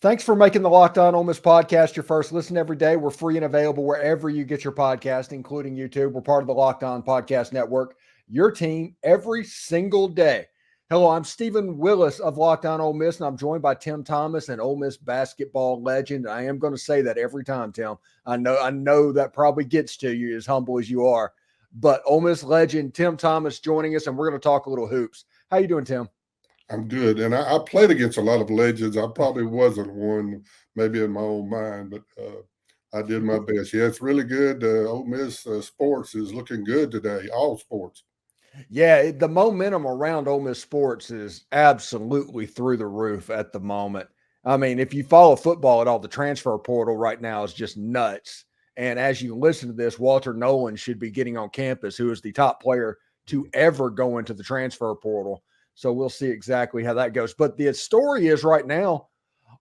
Thanks for making the Locked On Ole Miss podcast your first listen every day. We're free and available wherever you get your podcast, including YouTube. We're part of the Locked On Podcast Network, your team every single day. Hello, I'm Stephen Willis of Locked On Ole Miss, and I'm joined by Tim Thomas, an Ole Miss basketball legend. I am going to say that every time, Tim. I know that probably gets to you, as humble as you are. But Ole Miss legend Tim Thomas joining us, and we're going to talk a little hoops. How you doing, Tim? I'm good. And I played against a lot of legends. I probably wasn't one, maybe in my own mind, but I did my best. Yeah, it's really good. Ole Miss sports is looking good today, all sports. Yeah, the momentum around Ole Miss sports is absolutely through the roof at the moment. I mean, if you follow football at all, the transfer portal right now is just nuts. And as you listen to this, Walter Nolan should be getting on campus, who is the top player to ever go into the transfer portal. So we'll see exactly how that goes. But the story is right now,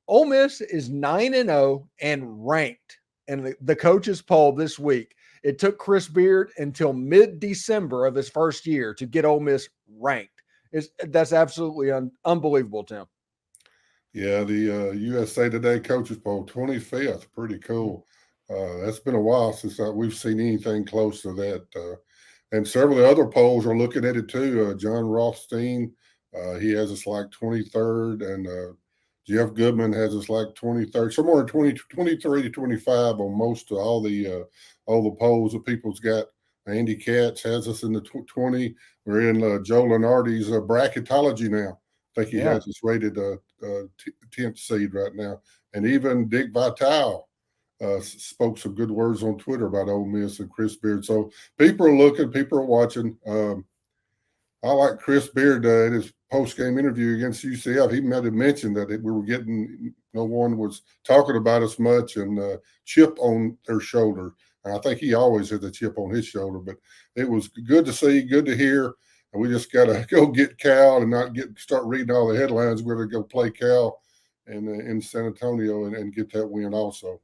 Ole Miss is 9-0 and ranked in the coaches poll this week. It took Chris Beard until mid-December of his first year to get Ole Miss ranked. That's absolutely unbelievable, Tim. Yeah, the USA Today coaches poll, 25th, pretty cool. That's been a while since we've seen anything close to that. And several of the other polls are looking at it too. John Rothstein, he has us like 23rd, and Jeff Goodman has us like 23rd, somewhere 23 to 25 on most of all the polls that people's got. Andy Katz has us in the 20. We're in Joe Lenardi's bracketology now. I think he has us rated 10th seed right now. And even Dick Vitale spoke some good words on Twitter about Ole Miss and Chris Beard. So people are looking, people are watching. I like Chris Beard in his post-game interview against UCF. He might have mentioned that we were getting, no one was talking about us much, and chip on their shoulder. And I think he always has a chip on his shoulder, but it was good to see, good to hear. And we just got to go get Cal and not start reading all the headlines. We're going to go play Cal in San Antonio and get that win also.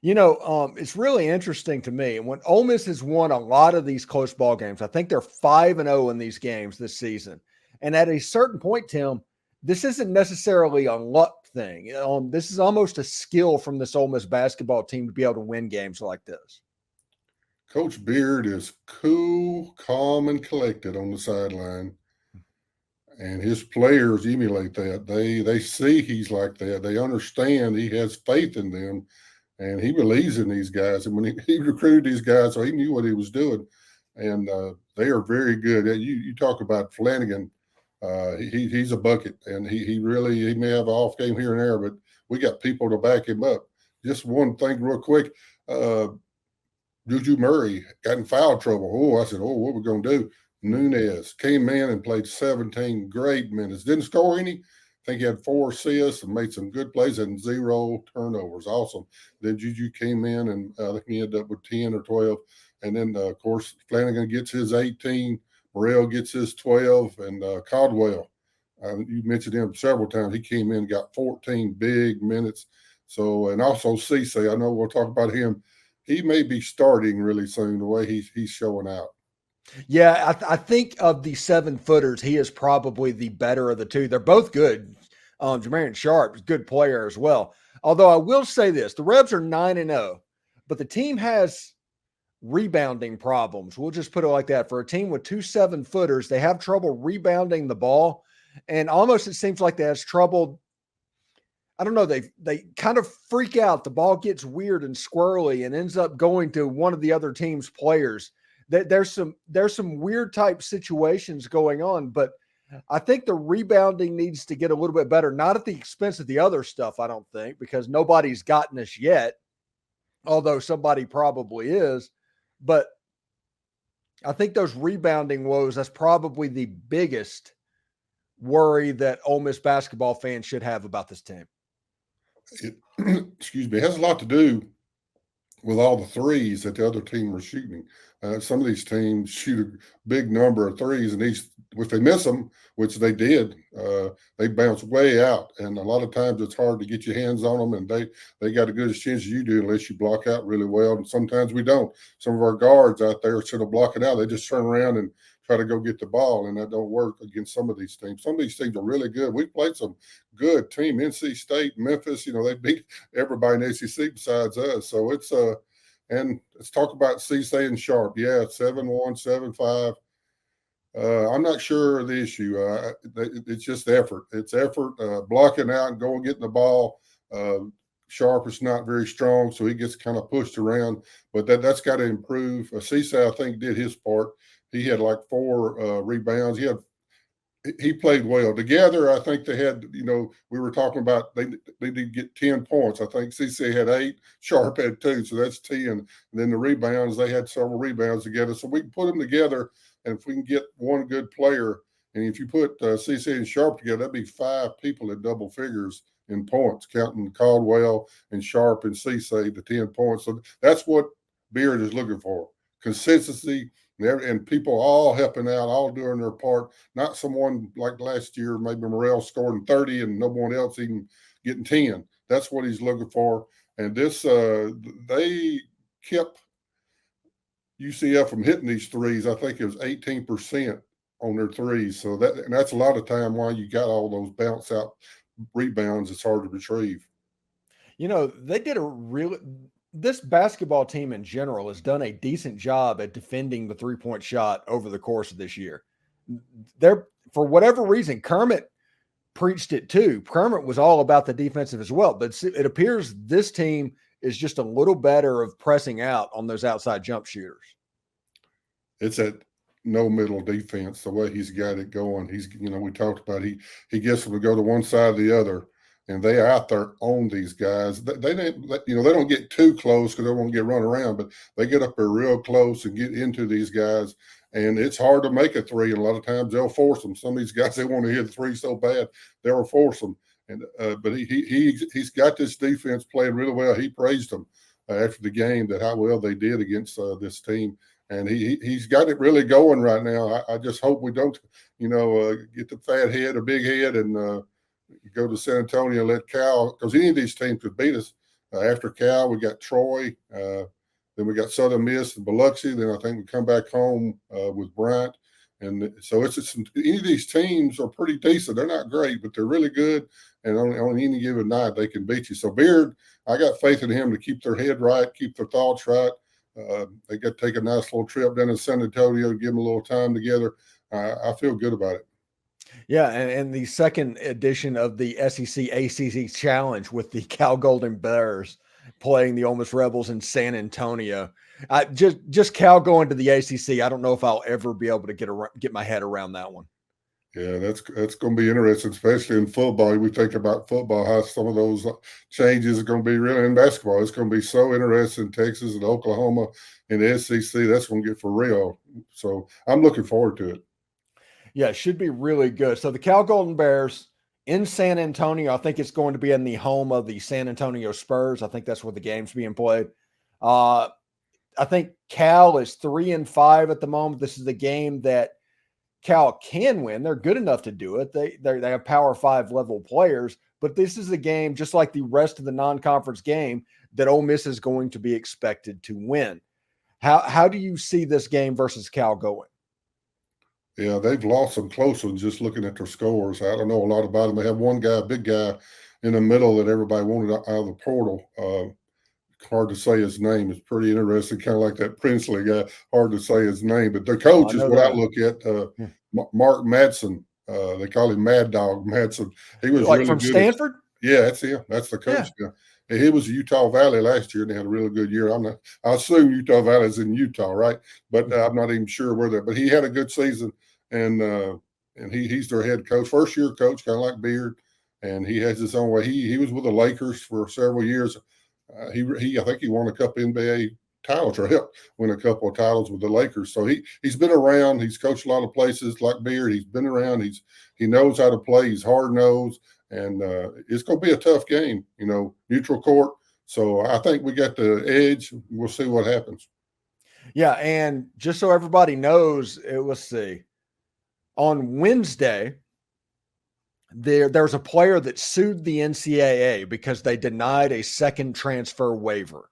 You know, it's really interesting to me. When Ole Miss has won a lot of these close ball games, I think they're 5-0 in these games this season. And at a certain point, Tim, this isn't necessarily a luck thing. This is almost a skill from this Ole Miss basketball team to be able to win games like this. Coach Beard is cool, calm, and collected on the sideline. And his players emulate that. They see he's like that. They understand he has faith in them. And he believes in these guys. And when he recruited these guys, so he knew what he was doing. And they are very good. You talk about Flanagan. He's a bucket. And he may have an off game here and there, but we got people to back him up. Just one thing real quick. Juju Murray got in foul trouble. I said, what are we going to do? Nunez came in and played 17 great minutes. Didn't score any. I think he had 4 assists and made some good plays and 0 turnovers. Awesome. Then Juju came in and I think he ended up with 10 or 12. And then, of course, Flanagan gets his 18. Morrell gets his 12. And Caldwell, you mentioned him several times. He came in and got 14 big minutes. So, and also Cisse, I know we'll talk about him. He may be starting really soon the way he's showing out. Yeah, I think of the 7-footers, he is probably the better of the two. They're both good. Jermaine Sharp is a good player as well. Although I will say this, the Rebs are 9-0, but the team has rebounding problems. We'll just put it like that. For a team with 2 7-footers, they have trouble rebounding the ball. And almost it seems like they have trouble. I don't know. They kind of freak out. The ball gets weird and squirrely and ends up going to one of the other team's players. There's some weird type situations going on, but I think the rebounding needs to get a little bit better, not at the expense of the other stuff, I don't think, because nobody's gotten us yet, although somebody probably is. But I think those rebounding woes, that's probably the biggest worry that Ole Miss basketball fans should have about this team. Excuse me, it has a lot to do with all the threes that the other team was shooting. Some of these teams shoot a big number of threes, and if they miss them, which they did, they bounce way out. And a lot of times it's hard to get your hands on them, and they got a good chance as you do unless you block out really well. And sometimes we don't. Some of our guards out there, instead of blocking out, they just turn around and try to go get the ball, and that don't work against some of these teams. Some of these teams are really good. We played some good team, NC State, Memphis. They beat everybody in the SEC besides us. So it's and let's talk about CC and Sharp. Yeah, 7-1, 7-5. I'm not sure of the issue. It's just effort. It's effort, blocking out and going getting the ball. Sharp is not very strong, so he gets kind of pushed around. But that's got to improve. CC, I think, did his part. He had like 4 rebounds. He played well. Together, I think they had, we were talking about they did get 10 points. I think CC had 8, Sharp had 2, so that's 10. And then the rebounds, they had several rebounds together. So we can put them together, and if we can get one good player, and if you put CC and Sharp together, that'd be 5 people at double figures in points, counting Caldwell and Sharp and CC to 10 points. So that's what Beard is looking for, consistency, and people all helping out, all doing their part. Not someone like last year, maybe Morrell scoring 30 and no one else even getting 10. That's what he's looking for. And this, they kept UCF from hitting these threes. I think it was 18% on their threes. So that's a lot of time why you got all those bounce out rebounds. It's hard to retrieve. They did this basketball team in general has done a decent job at defending the 3-point shot over the course of this year. For whatever reason, Kermit preached it too. Kermit was all about the defensive as well, but it appears this team is just a little better of pressing out on those outside jump shooters. It's at no middle defense, the way he's got it going. He's, we talked about he gets them to go to one side or the other, and they are out there on these guys. They don't get too close because they won't get run around, but they get up there real close and get into these guys. And it's hard to make a 3, and a lot of times they'll force them. Some of these guys, they want to hit the 3 so bad, they'll force them. And but he's got this defense playing really well. He praised them after the game that how well they did against this team. And he's got it really going right now. I just hope we don't, get the fat head or big head and go to San Antonio and let Cal, because any of these teams could beat us. After Cal, we got Troy. Then we got Southern Miss and Biloxi. Then I think we come back home with Bryant. And so any of these teams are pretty decent. They're not great, but they're really good. And on any given night, they can beat you. So Beard, I got faith in him to keep their head right, keep their thoughts right. They got to take a nice little trip down to San Antonio, give them a little time together. I feel good about it. Yeah, and the second edition of the SEC ACC Challenge with the Cal Golden Bears playing the Ole Miss Rebels in San Antonio. Just Cal going to the ACC. I don't know if I'll ever be able to get my head around that one. Yeah, that's going to be interesting, especially in football. We think about football, how some of those changes are going to be really in basketball. It's going to be so interesting. Texas and Oklahoma and the SEC, that's going to get for real. So I'm looking forward to it. Yeah, it should be really good. So the Cal Golden Bears in San Antonio, I think it's going to be in the home of the San Antonio Spurs. I think that's where the game's being played. I think Cal is 3-5 at the moment. This is the game that Cal can win. They're good enough to do it. They have Power 5 level players, but this is a game just like the rest of the non-conference game that Ole Miss is going to be expected to win. How do you see this game versus Cal going? Yeah, they've lost some close ones just looking at their scores. I don't know a lot about them. They have one guy, a big guy in the middle that everybody wanted out of the portal. Hard to say his name. It's pretty interesting, kind of like that Princely guy. Hard to say his name, but their coach is what I look at. Mark Madsen. They call him Mad Dog Madsen. He was like really from good Stanford. Yeah, that's him. That's the coach. Yeah. He was at Utah Valley last year, and they had a really good year. I assume Utah Valley's in Utah, right? But I'm not even sure where they're. But he had a good season, and he's their head coach, first year coach, kind of like Beard, and he has his own way. He was with the Lakers for several years. I think he won a couple NBA titles or helped win a couple of titles with the Lakers. So he's been around. He's coached a lot of places like Beard. He's been around. He knows how to play. He's hard-nosed. And it's going to be a tough game, neutral court. So I think we got the edge. We'll see what happens. Yeah, and just so everybody knows, let's see. On Wednesday, there's a player that sued the NCAA because they denied a second transfer waiver.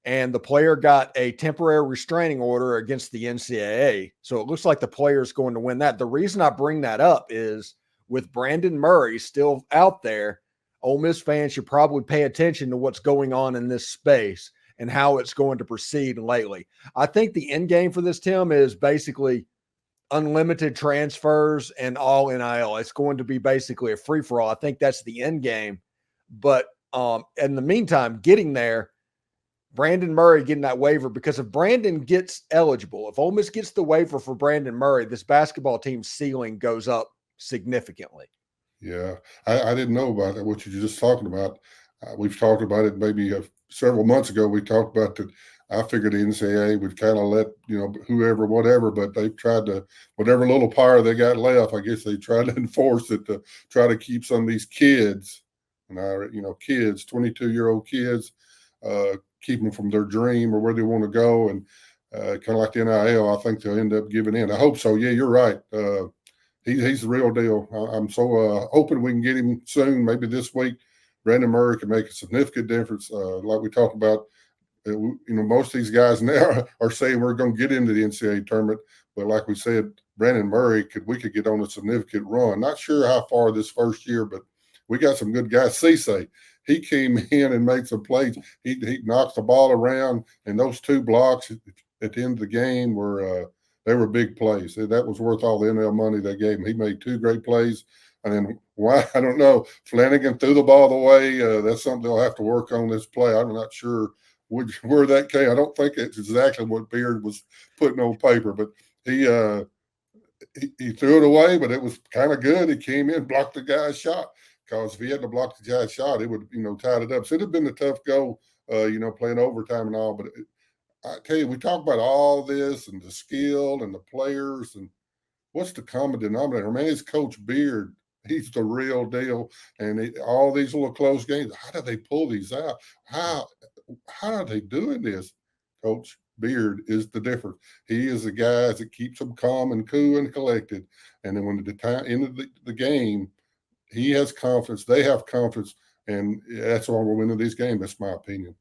and the player got a temporary restraining order against the NCAA. So it looks like the player is going to win that. The reason I bring that up is with Brandon Murray still out there, Ole Miss fans should probably pay attention to what's going on in this space and how it's going to proceed lately. I think the end game for this, Tim, is basically unlimited transfers and all NIL. It's going to be basically a free for all. I think that's the end game. But in the meantime, getting there, Brandon Murray getting that waiver, because if Brandon gets eligible, if Ole Miss gets the waiver for Brandon Murray, this basketball team's ceiling goes up significantly. Yeah, I didn't know about that, what you're just talking about. We've talked about it maybe several months ago. We talked about that. I figured the NCAA would kind of let, whoever, whatever, but they've tried to, whatever little power they got left, I guess they tried to enforce it to try to keep some of these kids, kids, 22-year-old kids, keep them from their dream or where they want to go. And kind of like the NIL, I think they'll end up giving in. I hope so. Yeah, you're right. He's the real deal. I'm so hoping we can get him soon, maybe this week. Brandon Murray can make a significant difference. Like we talked about, most of these guys now are saying we're going to get into the NCAA tournament. But like we said, Brandon Murray, we could get on a significant run. Not sure how far this first year, but we got some good guys. Cisse, he came in and made some plays. He knocks the ball around, and those 2 blocks at the end of the game were they were big plays. That was worth all the NL money they gave him. He made 2 great plays. And then why, I don't know, Flanagan threw the ball away. That's something they'll have to work on this play. I'm not sure where that came. I don't think it's exactly what Beard was putting on paper, but he threw it away, but it was kind of good. He came in, blocked the guy's shot, because if he hadn't blocked the guy's shot, it would, tied it up. So it'd have been a tough goal, playing overtime and all. But I tell you, we talk about all this and the skill and the players, and what's the common denominator? Man, it's Coach Beard. He's the real deal. And all these little close games, how do they pull these out? How are they doing this? Coach Beard is the difference. He is the guy that keeps them calm and cool and collected. And then when the time end of the game, he has confidence. They have confidence. And that's why we're winning these games. That's my opinion.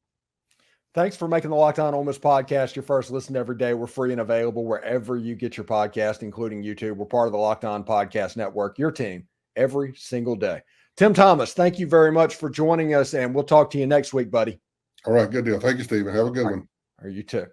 Thanks for making the Locked On Ole Miss podcast your first listen every day. We're free and available wherever you get your podcast, including YouTube. We're part of the Locked On Podcast Network, your team every single day. Tim Thomas, thank you very much for joining us, and we'll talk to you next week, buddy. All right, good deal. Thank you, Stephen. Have a good one. All right, you too.